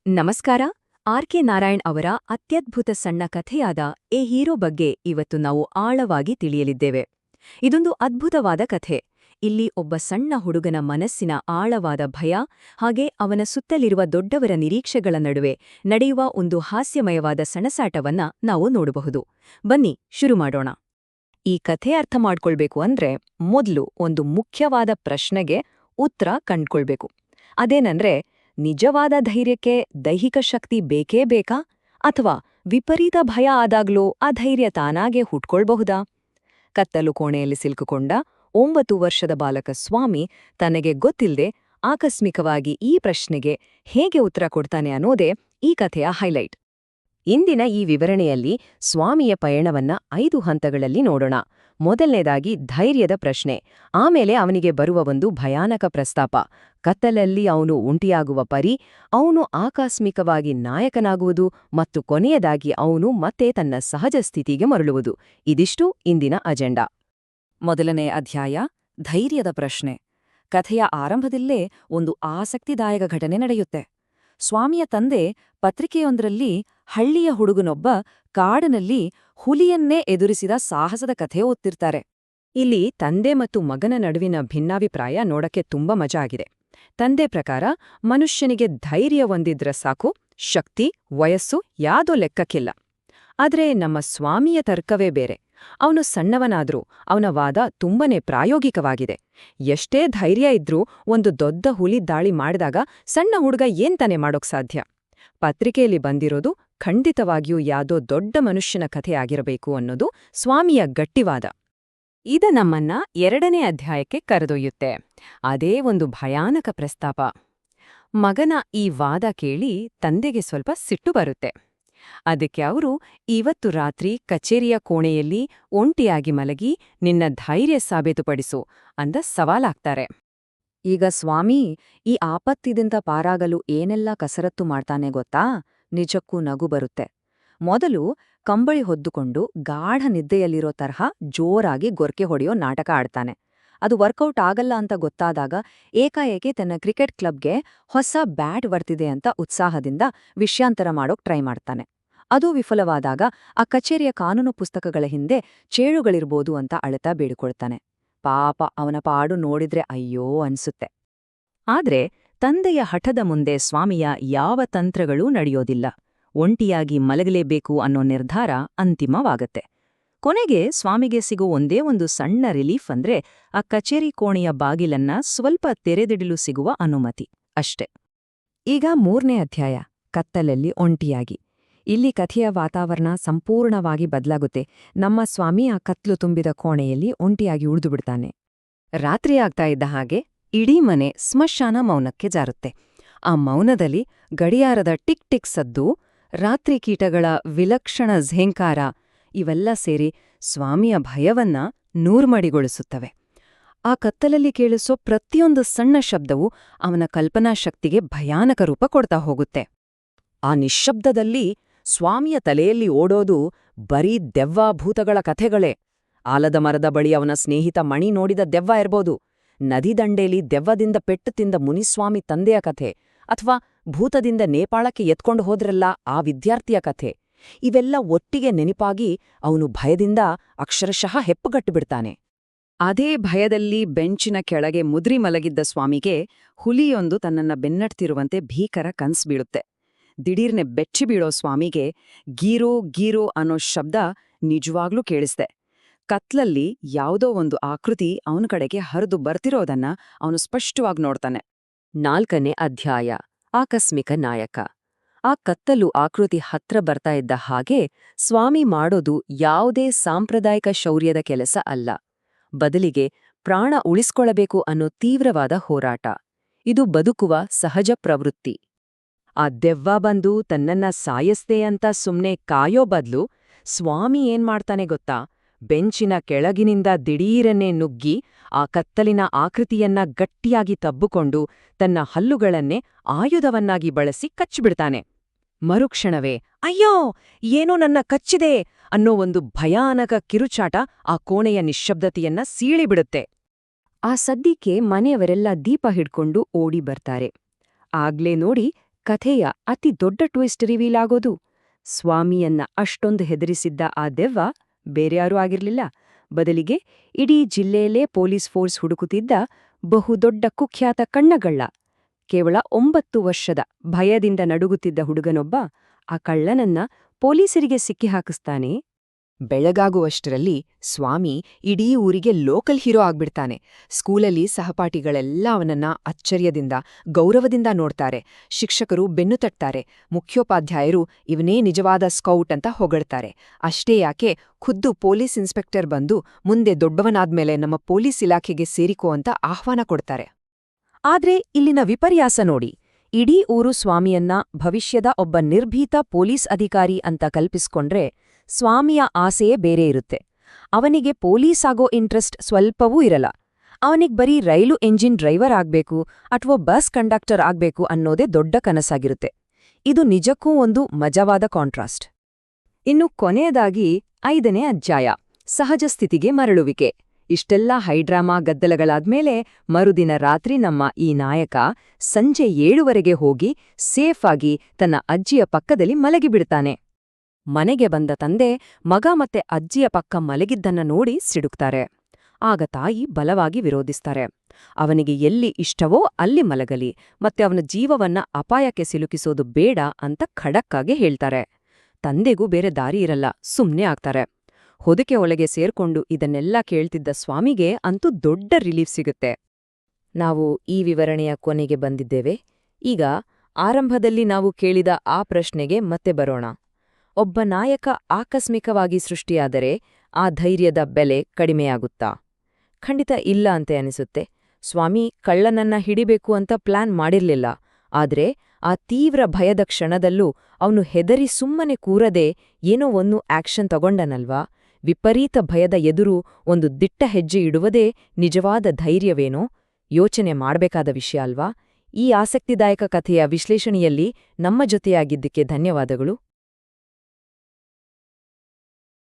ನಮಸ್ಕಾರ. ಆರ್.ಕೆ. ನಾರಾಯಣ್ ಅವರ ಅತ್ಯದ್ಭುತ ಸಣ್ಣ ಕಥೆಯಾದ ಎ ಹೀರೋ ಬಗ್ಗೆ ಇವತ್ತು ನಾವು ಆಳವಾಗಿ ತಿಳಿಯಲಿದ್ದೇವೆ. ಇದೊಂದು ಅದ್ಭುತವಾದ ಕಥೆ. ಇಲ್ಲಿ ಒಬ್ಬ ಸಣ್ಣ ಹುಡುಗನ ಮನಸ್ಸಿನ ಆಳವಾದ ಭಯ ಹಾಗೆ ಅವನ ಸುತ್ತಲಿರುವ ದೊಡ್ಡವರ ನಿರೀಕ್ಷೆಗಳ ನಡುವೆ ನಡೆಯುವ ಒಂದು ಹಾಸ್ಯಮಯವಾದ ಸಣಸಾಟವನ್ನ ನಾವು ನೋಡಬಹುದು. ಬನ್ನಿ ಶುರು ಮಾಡೋಣ. ಈ ಕಥೆ ಅರ್ಥ ಮಾಡ್ಕೊಳ್ಬೇಕು ಅಂದ್ರೆ ಮೊದಲು ಒಂದು ಮುಖ್ಯವಾದ ಪ್ರಶ್ನೆಗೆ ಉತ್ತರ ಕಂಡ್ಕೊಳ್ಬೇಕು. ಅದೇನಂದ್ರೆ, ನಿಜವಾದ ಧೈರ್ಯಕ್ಕೆ ದೈಹಿಕ ಶಕ್ತಿ ಬೇಕೇ ಬೇಕಾ, ಅಥವಾ ವಿಪರೀತ ಭಯ ಆದಾಗ್ಲೂ ಆ ಧೈರ್ಯ ತಾನಾಗೆ ಹುಟ್ಕೊಳ್ಬಹುದಾ? ಕತ್ತಲು ಕೋಣೆಯಲ್ಲಿ ಸಿಲುಕುಕೊಂಡ 9 ವರ್ಷದ ಬಾಲಕ ಸ್ವಾಮಿ ತನಗೆ ಗೊತ್ತಿಲ್ಲದೆ ಆಕಸ್ಮಿಕವಾಗಿ ಈ ಪ್ರಶ್ನೆಗೆ ಹೇಗೆ ಉತ್ತರ ಕೊಡ್ತಾನೆ ಅನ್ನೋದೇ ಈ ಕಥೆಯ ಹೈಲೈಟ್. ಇಂದಿನ ಈ ವಿವರಣೆಯಲ್ಲಿ ಸ್ವಾಮಿಯ ಪಯಣವನ್ನ 5 ಹಂತಗಳಲ್ಲಿ ನೋಡೋಣ. ಮೊದಲನೇದಾಗಿ ಧೈರ್ಯದ ಪ್ರಶ್ನೆ, ಆಮೇಲೆ ಅವನಿಗೆ ಬರುವ ಒಂದು ಭಯಾನಕ ಪ್ರಸ್ತಾಪ, ಕತ್ತಲಲ್ಲಿ ಅವನು ಒಂಟಿಯಾಗುವ ಪರಿ, ಅವನು ಆಕಸ್ಮಿಕವಾಗಿ ನಾಯಕನಾಗುವುದು ಮತ್ತು ಕೊನೆಯದಾಗಿ ಅವನು ಮತ್ತೆ ತನ್ನ ಸಹಜ ಸ್ಥಿತಿಗೆ ಮರಳುವುದು. ಇದಿಷ್ಟು ಇಂದಿನ ಅಜೆಂಡಾ. ಮೊದಲನೇ ಅಧ್ಯಾಯ, ಧೈರ್ಯದ ಪ್ರಶ್ನೆ. ಕಥೆಯ ಆರಂಭದಲ್ಲೇ ಒಂದು ಆಸಕ್ತಿದಾಯಕ ಘಟನೆ ನಡೆಯುತ್ತೆ. ಸ್ವಾಮಿಯ ತಂದೆ ಪತ್ರಿಕೆಯೊಂದರಲ್ಲಿ ಹಳ್ಳಿಯ ಹುಡುಗನೊಬ್ಬ ಕಾಡಿನಲ್ಲಿ ಹುಲಿಯನ್ನೇ ಎದುರಿಸಿದ ಸಾಹಸದ ಕಥೆ ಓದ್ತಿರ್ತಾರೆ. ಇಲ್ಲಿ ತಂದೆ ಮತ್ತು ಮಗನ ನಡುವಿನ ಭಿನ್ನಾಭಿಪ್ರಾಯ ನೋಡಕ್ಕೆ ತುಂಬಾ ಮಜಾ ಆಗಿದೆ. ತಂದೆ ಪ್ರಕಾರ ಮನುಷ್ಯನಿಗೆ ಧೈರ್ಯ ಹೊಂದಿದ್ರೆ ಸಾಕು, ಶಕ್ತಿ ವಯಸ್ಸು ಯಾವ್ದೋ ಲೆಕ್ಕಕ್ಕಿಲ್ಲ. ಆದ್ರೆ ನಮ್ಮ ಸ್ವಾಮಿಯ ತರ್ಕವೇ ಬೇರೆ. ಅವನು ಸಣ್ಣವನಾದ್ರೂ ಅವನ ವಾದ ತುಂಬನೇ ಪ್ರಾಯೋಗಿಕವಾಗಿದೆ. ಎಷ್ಟೇ ಧೈರ್ಯ ಇದ್ರೂ ಒಂದು ದೊಡ್ಡ ಹುಲಿ ದಾಳಿ ಮಾಡಿದಾಗ ಸಣ್ಣ ಹುಡುಗ ಏನ್ ತಾನೇ ಮಾಡೋಕ್ ಸಾಧ್ಯ? ಪತ್ರಿಕೆಯಲ್ಲಿ ಬಂದಿರೋದು ಖಂಡಿತವಾಗಿಯೂ ಯಾವ್ದೋ ದೊಡ್ಡ ಮನುಷ್ಯನ ಕಥೆಯಾಗಿರಬೇಕು ಅನ್ನೋದು ಸ್ವಾಮಿಯ ಗಟ್ಟಿವಾದ. ಇದು ನಮ್ಮನ್ನ 2ನೇ ಅಧ್ಯಾಯಕ್ಕೆ ಕರೆದೊಯ್ಯುತ್ತೆ. ಅದೇ ಒಂದು ಭಯಾನಕ ಪ್ರಸ್ತಾಪ. ಮಗನ ಈ ವಾದ ಕೇಳಿ ತಂದೆಗೆ ಸ್ವಲ್ಪ ಸಿಟ್ಟು ಬರುತ್ತೆ. ಅದಕ್ಕೆ ಅವರು ಇವತ್ತು ರಾತ್ರಿ ಕಚೇರಿಯ ಕೋಣೆಯಲ್ಲಿ ಒಂಟಿಯಾಗಿ ಮಲಗಿ ನಿನ್ನ ಧೈರ್ಯ ಸಾಬೀತುಪಡಿಸು ಅಂದ ಸವಾಲಾಗ್ತಾರೆ. ಈಗ ಸ್ವಾಮಿ ಈ ಆಪತ್ತಿದಿಂದ ಪಾರಾಗಲು ಏನೆಲ್ಲ ಕಸರತ್ತು ಮಾಡ್ತಾನೆ ಗೊತ್ತಾ? ನಿಜಕ್ಕೂ ನಗು ಬರುತ್ತೆ. ಮೊದಲು ಕಂಬಳಿ ಹೊದ್ದುಕೊಂಡು ಗಾಢ ನಿದ್ದೆಯಲ್ಲಿರೋ ತರಹ ಜೋರಾಗಿ ಗೊರ್ಕೆ ಹೊಡೆಯೋ ನಾಟಕ ಆಡ್ತಾನೆ. ಅದು ವರ್ಕೌಟ್ ಆಗಲ್ಲ ಅಂತ ಗೊತ್ತಾದಾಗ ಏಕಾಏಕಿ ತನ್ನ ಕ್ರಿಕೆಟ್ ಕ್ಲಬ್ಗೆ ಹೊಸ ಬ್ಯಾಟ್ ಬರ್ತಿದೆ ಅಂತ ಉತ್ಸಾಹದಿಂದ ವಿಷಯಾಂತರ ಮಾಡೋಕ್ ಟ್ರೈ ಮಾಡ್ತಾನೆ. ಅದು ವಿಫಲವಾದಾಗ ಆ ಕಚೇರಿಯ ಕಾನೂನು ಪುಸ್ತಕಗಳ ಹಿಂದೆ ಚೇಳುಗಳಿರ್ಬೋದು ಅಂತ ಅಳತಾ ಬೇಡಿಕೊಳ್ತಾನೆ. ಪಾಪ ಅವನ ಪಾಡು ನೋಡಿದ್ರೆ ಅಯ್ಯೋ ಅನ್ಸುತ್ತೆ. ಆದ್ರೆ ತಂದೆಯ ಹಠದ ಮುಂದೆ ಸ್ವಾಮಿಯ ಯಾವ ತಂತ್ರಗಳೂ ನಡೆಯೋದಿಲ್ಲ. ಒಂಟಿಯಾಗಿ ಮಲಗಲೇಬೇಕು ಅನ್ನೋ ನಿರ್ಧಾರ ಅಂತಿಮವಾಗತ್ತೆ. ಕೊನೆಗೆ ಸ್ವಾಮಿಗೆ ಸಿಗೋ ಒಂದೇ ಒಂದು ಸಣ್ಣ ರಿಲೀಫ್ ಅಂದ್ರೆ ಆ ಕಚೇರಿ ಕೋಣೆಯ ಬಾಗಿಲನ್ನ ಸ್ವಲ್ಪ ತೆರೆದಿಡಲು ಸಿಗುವ ಅನುಮತಿ ಅಷ್ಟೆ. ಈಗ 3ನೇ ಅಧ್ಯಾಯ, ಕತ್ತಲಲ್ಲಿ ಒಂಟಿಯಾಗಿ. ಇಲ್ಲಿ ಕಥೆಯ ವಾತಾವರಣ ಸಂಪೂರ್ಣವಾಗಿ ಬದಲಾಗುತ್ತೆ. ನಮ್ಮ ಸ್ವಾಮಿ ಆ ಕತ್ಲು ತುಂಬಿದ ಕೋಣೆಯಲ್ಲಿ ಒಂಟಿಯಾಗಿ ಉಳಿದುಬಿಡ್ತಾನೆ. ರಾತ್ರಿ ಆಗ್ತಾ ಇದ್ದ ಹಾಗೆ ಇಡೀ ಮನೆ ಸ್ಮಶಾನ ಮೌನಕ್ಕೆ ಜಾರುತ್ತೆ. ಆ ಮೌನದಲ್ಲಿ ಗಡಿಯಾರದ ಟಿಕ್ ಟಿಕ್ ಸದ್ದು, ರಾತ್ರಿ ಕೀಟಗಳ ವಿಲಕ್ಷಣ ಝೇಂಕಾರ ಇವೆಲ್ಲ ಸೇರಿ ಸ್ವಾಮಿಯ ಭಯವನ್ನ ನೂರ್ಮಡಿಗೊಳಿಸುತ್ತವೆ. ಆ ಕತ್ತಲಲ್ಲಿ ಕೇಳಿಸೋ ಪ್ರತಿಯೊಂದು ಸಣ್ಣ ಶಬ್ದವೂ ಅವನ ಕಲ್ಪನಾಶಕ್ತಿಗೆ ಭಯಾನಕ ರೂಪ ಕೊಡ್ತಾ ಹೋಗುತ್ತೆ. ಆ ನಿಶ್ಶಬ್ದದಲ್ಲಿ ಸ್ವಾಮಿಯ ತಲೆಯಲ್ಲಿ ಓಡೋದು ಬರೀ ದೆವ್ವ ಭೂತಗಳ ಕಥೆಗಳೇ. ಆಲದ ಮರದ ಬಳಿ ಅವನ ಸ್ನೇಹಿತ ಮಣಿ ನೋಡಿದ ದೆವ್ವ ಇರ್ಬೋದು, ನದಿ ದಂಡೇಲಿ ದೆವ್ವದಿಂದ ಪೆಟ್ಟು ತಿಂದ ಮುನಿಸ್ವಾಮಿ ತಂದೆಯ ಕಥೆ, ಅಥವಾ ಭೂತದಿಂದ ನೇಪಾಳಕ್ಕೆ ಎತ್ಕೊಂಡು ಹೋದ್ರಲ್ಲ ಆ ವಿದ್ಯಾರ್ಥಿಯ ಕಥೆ. ಇವೆಲ್ಲ ಒಟ್ಟಿಗೆ ನೆನಪಾಗಿ ಅವನು ಭಯದಿಂದ ಅಕ್ಷರಶಃ ಹೆಪ್ಪುಗಟ್ಟುಬಿಡ್ತಾನೆ. ಅದೇ ಭಯದಲ್ಲಿ ಬೆಂಚಿನ ಕೆಳಗೆ ಮುದ್ರಿ ಮಲಗಿದ್ದ ಸ್ವಾಮಿಗೆ ಹುಲಿಯೊಂದು ತನ್ನನ್ನ ಬೆನ್ನಟ್ತಿರುವಂತೆ ಭೀಕರ ಕನ್ಸ್ ಬೀಳುತ್ತೆ. ದಿಢೀರ್ನೆ ಬೆಚ್ಚಿ ಬೀಳೋ ಸ್ವಾಮಿಗೆ ಗೀರೋ ಗೀರೋ ಅನ್ನೋ ಶಬ್ದ ನಿಜವಾಗ್ಲೂ ಕೇಳಿಸ್ದೆ. ಕತ್ಲಲ್ಲಿ ಯಾವುದೋ ಒಂದು ಆಕೃತಿ ಅವನ ಕಡೆಗೆ ಹರಿದು ಬರ್ತಿರೋದನ್ನ ಅವನು ಸ್ಪಷ್ಟವಾಗಿ ನೋಡ್ತಾನೆ. 4ನೇ ಅಧ್ಯಾಯ, ಆಕಸ್ಮಿಕ ನಾಯಕ. ಆ ಕತ್ತಲು ಆಕೃತಿ ಹತ್ರ ಬರ್ತಾ ಇದ್ದ ಹಾಗೆ ಸ್ವಾಮಿ ಮಾಡೋದು ಯಾವುದೇ ಸಾಂಪ್ರದಾಯಿಕ ಶೌರ್ಯದ ಕೆಲಸ ಅಲ್ಲ. ಬದಲಿಗೆ ಪ್ರಾಣ ಉಳಿಸ್ಕೊಳ್ಳಬೇಕು ಅನ್ನೋ ತೀವ್ರವಾದ ಹೋರಾಟ. ಇದು ಬದುಕುವ ಸಹಜ ಪ್ರವೃತ್ತಿ. ಆ ದೆವ್ವ ಬಂದು ತನ್ನನ್ನ ಸಾಯಸ್ತೆ ಅಂತ ಸುಮ್ನೆ ಕಾಯೋ ಬದ್ಲು ಸ್ವಾಮಿ ಏನ್ಮಾಡ್ತಾನೆ ಗೊತ್ತಾ? ಬೆಂಚಿನ ಕೆಳಗಿನಿಂದ ದಿಢೀರನ್ನೇ ನುಗ್ಗಿ ಆ ಕತ್ತಲಿನ ಆಕೃತಿಯನ್ನ ಗಟ್ಟಿಯಾಗಿ ತಬ್ಬುಕೊಂಡು ತನ್ನ ಹಲ್ಲುಗಳನ್ನೇ ಆಯುಧವನ್ನಾಗಿ ಬಳಸಿ ಕಚ್ಚಿಬಿಡ್ತಾನೆ. ಮರುಕ್ಷಣವೇ ಅಯ್ಯೋ ಏನೋ ನನ್ನ ಕಚ್ಚಿದೆ ಅನ್ನೋ ಒಂದು ಭಯಾನಕ ಕಿರುಚಾಟ ಆ ಕೋಣೆಯ ನಿಶ್ಶಬ್ದತೆಯನ್ನ ಸೀಳಿಬಿಡುತ್ತೆ. ಆ ಸದ್ದಿಕ್ಕೆ ಮನೆಯವರೆಲ್ಲ ದೀಪ ಹಿಡ್ಕೊಂಡು ಓಡಿ ಬರ್ತಾರೆ. ಆಗ್ಲೇ ನೋಡಿ ಕಥೆಯ ಅತಿ ದೊಡ್ಡ ಟ್ವಿಸ್ಟ್ ರಿವೀಲ್ ಆಗೋದು ಸ್ವಾಮಿಯನ್ನ ಅಷ್ಟೊಂದು ಹೆದರಿಸಿದ್ದ ಆ ದೆವ್ವ ಬೇರ್ಯಾರೂ ಆಗಿರ್ಲಿಲ್ಲ. ಬದಲಿಗೆ ಇಡೀ ಜಿಲ್ಲೆಯಲ್ಲೇ ಪೊಲೀಸ್ ಫೋರ್ಸ್ ಹುಡುಕುತ್ತಿದ್ದ ಬಹುದೊಡ್ಡ ಕುಖ್ಯಾತ ಕಣ್ಣಗಳ್ಳ. ಕೇವಲ 9 ವರ್ಷದ ಭಯದಿಂದ ನಡುಗುತ್ತಿದ್ದ ಹುಡುಗನೊಬ್ಬ ಆ ಕಳ್ಳನನ್ನ ಪೊಲೀಸರಿಗೆ ಸಿಕ್ಕಿಹಾಕಿಸ್ತಾನೆ. ಬೆಳಗಾಗುವಷ್ಟರಲ್ಲಿ ಸ್ವಾಮಿ ಇಡೀ ಊರಿಗೆ ಲೋಕಲ್ ಹೀರೋ ಆಗ್ಬಿಡ್ತಾನೆ. ಸ್ಕೂಲಲ್ಲಿ ಸಹಪಾಠಿಗಳೆಲ್ಲ ಅವನನ್ನ ಅಚ್ಚರ್ಯದಿಂದ ಗೌರವದಿಂದ ನೋಡ್ತಾರೆ. ಶಿಕ್ಷಕರು ಬೆನ್ನು ತಟ್ತಾರೆ. ಮುಖ್ಯೋಪಾಧ್ಯಾಯರು ಇವನೇ ನಿಜವಾದ ಸ್ಕೌಟ್ ಅಂತ ಹೊಗಳ್ತಾರೆ. ಅಷ್ಟೇ ಯಾಕೆ, ಖುದ್ದು ಪೊಲೀಸ್ ಇನ್ಸ್ಪೆಕ್ಟರ್ ಬಂದು ಮುಂದೆ ದೊಡ್ಡವನಾದ್ಮೇಲೆ ನಮ್ಮ ಪೊಲೀಸ್ ಇಲಾಖೆಗೆ ಸೇರಿಕೋ ಅಂತ ಆಹ್ವಾನ ಕೊಡ್ತಾರೆ. ಆದ್ರೆ ಇಲ್ಲಿನ ವಿಪರ್ಯಾಸ ನೋಡಿ. ಇಡೀ ಊರು ಸ್ವಾಮಿಯನ್ನ ಭವಿಷ್ಯದ ಒಬ್ಬ ನಿರ್ಭೀತ ಪೊಲೀಸ್ ಅಧಿಕಾರಿ ಅಂತ ಕಲ್ಪಿಸ್ಕೊಂಡ್ರೆ ಸ್ವಾಮಿಯ ಆಸೆಯೇ ಬೇರೆ ಇರುತ್ತೆ. ಅವನಿಗೆ ಪೊಲೀಸ್ ಆಗೋ ಇಂಟ್ರೆಸ್ಟ್ ಸ್ವಲ್ಪವೂ ಇರಲ್ಲ. ಅವನಿಗ್ ಬರೀ ರೈಲು ಎಂಜಿನ್ ಡ್ರೈವರ್ ಆಗ್ಬೇಕು ಅಥವಾ ಬಸ್ ಕಂಡಕ್ಟರ್ ಆಗ್ಬೇಕು ಅನ್ನೋದೇ ದೊಡ್ಡ ಕನಸಾಗಿರುತ್ತೆ. ಇದು ನಿಜಕ್ಕೂ ಒಂದು ಮಜವಾದ ಕಾಂಟ್ರಾಸ್ಟ್. ಇನ್ನು ಕೊನೆಯದಾಗಿ 5ನೇ ಅಧ್ಯಾಯ, ಸಹಜ ಸ್ಥಿತಿಗೆ ಮರಳುವಿಕೆ. ಇಷ್ಟೆಲ್ಲ ಹೈಡ್ರಾಮಾ ಗದ್ದಲಗಳಾದ್ಮೇಲೆ ಮರುದಿನ ರಾತ್ರಿ ನಮ್ಮ ಈ ನಾಯಕ ಸಂಜೆ 7ವರೆಗೆ ಹೋಗಿ ಸೇಫ್ ಆಗಿ ತನ್ನ ಅಜ್ಜಿಯ ಪಕ್ಕದಲ್ಲಿ ಮಲಗಿಬಿಡ್ತಾನೆ. ಮನೆಗೆ ಬಂದ ತಂದೆ ಮಗ ಮತ್ತೆ ಅಜ್ಜಿಯ ಪಕ್ಕ ಮಲಗಿದ್ದನ್ನ ನೋಡಿ ಸಿಡುಕ್ತಾರೆ. ಆಗ ತಾಯಿ ಬಲವಾಗಿ ವಿರೋಧಿಸ್ತಾರೆ. ಅವನಿಗೆ ಎಲ್ಲಿ ಇಷ್ಟವೋ ಅಲ್ಲಿ ಮಲಗಲಿ, ಮತ್ತೆ ಅವನ ಜೀವವನ್ನ ಅಪಾಯಕ್ಕೆ ಸಿಲುಕಿಸೋದು ಬೇಡ ಅಂತ ಖಡಕ್ಕಾಗಿ ಹೇಳ್ತಾರೆ. ತಂದೆಗೂ ಬೇರೆ ದಾರಿ ಇರಲ್ಲ, ಸುಮ್ನೆ ಆಗ್ತಾರೆ. ಹೊದಿಕೆ ಒಳಗೆ ಸೇರ್ಕೊಂಡು ಇದನ್ನೆಲ್ಲ ಕೇಳ್ತಿದ್ದ ಸ್ವಾಮಿಗೆ ಅಂತೂ ದೊಡ್ಡ ರಿಲೀಫ್ ಸಿಗುತ್ತೆ. ನಾವು ಈ ವಿವರಣೆಯ ಕೊನೆಗೆ ಬಂದಿದ್ದೇವೆ. ಈಗ ಆರಂಭದಲ್ಲಿ ನಾವು ಕೇಳಿದ ಆ ಪ್ರಶ್ನೆಗೆ ಮತ್ತೆ ಬರೋಣ. ಒಬ್ಬ ನಾಯಕ ಆಕಸ್ಮಿಕವಾಗಿ ಸೃಷ್ಟಿಯಾದರೆ ಆ ಧೈರ್ಯದ ಬೆಲೆ ಕಡಿಮೆಯಾಗುತ್ತಾ? ಖಂಡಿತ ಇಲ್ಲ ಅಂತೆ ಅನಿಸುತ್ತೆ. ಸ್ವಾಮಿ ಕಳ್ಳನನ್ನ ಹಿಡಿಬೇಕು ಅಂತ ಪ್ಲಾನ್ ಮಾಡಿರ್ಲಿಲ್ಲ. ಆದ್ರೆ ಆ ತೀವ್ರ ಭಯದ ಕ್ಷಣದಲ್ಲೂ ಅವನು ಹೆದರಿ ಸುಮ್ಮನೆ ಕೂರದೆ ಏನೋ ಒಂದು ಆಕ್ಷನ್ ತಗೊಂಡನಲ್ವಾ? ವಿಪರೀತ ಭಯದ ಎದುರು ಒಂದು ದಿಟ್ಟ ಹೆಜ್ಜೆ ಇಡುವುದೇ ನಿಜವಾದ ಧೈರ್ಯವೇನೋ? ಯೋಚನೆ ಮಾಡ್ಬೇಕಾದ ವಿಷಯ ಅಲ್ವಾ? ಈ ಆಸಕ್ತಿದಾಯಕ ಕಥೆಯ ವಿಶ್ಲೇಷಣೆಯಲ್ಲಿ ನಮ್ಮ ಜೊತೆಯಾಗಿದ್ದಕ್ಕೆ ಧನ್ಯವಾದಗಳು.